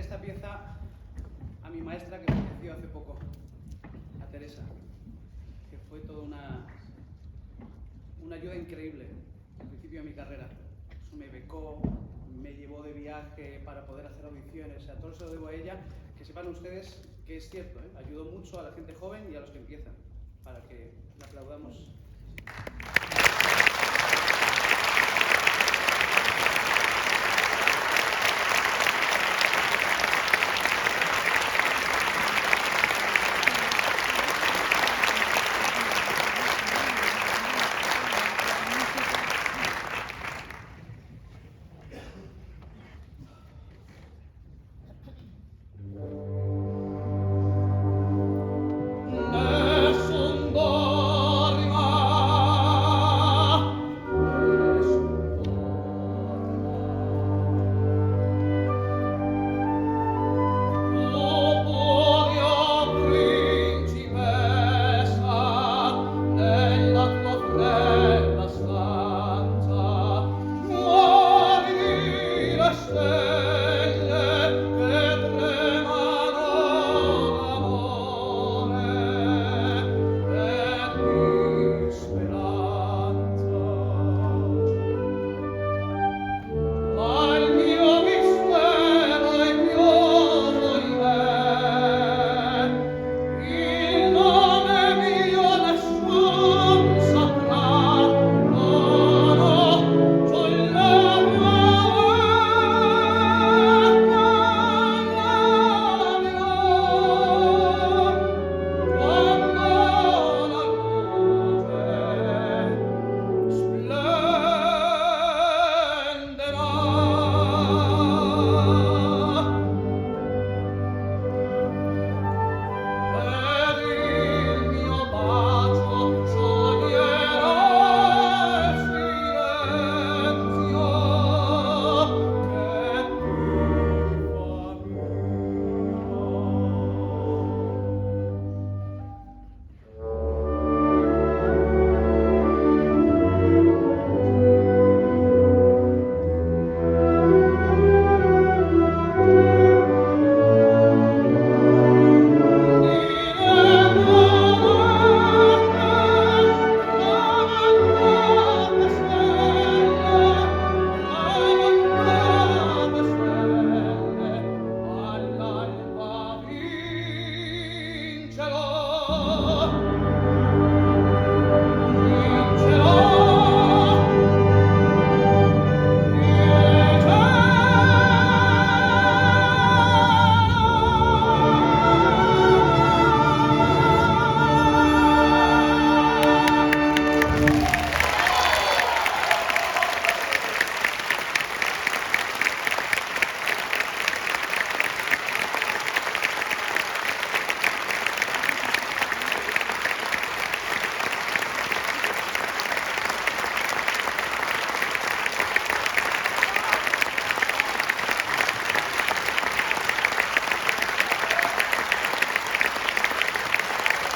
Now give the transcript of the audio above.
esta pieza a mi maestra que falleció hace poco, a Teresa, que fue toda una ayuda increíble al principio de mi carrera. Eso me becó, me llevó de viaje para poder hacer audiciones, o sea, todo eso lo debo a ella. Que sepan ustedes que es cierto, ayudó mucho a la gente joven y a los que empiezan, para que la aplaudamos.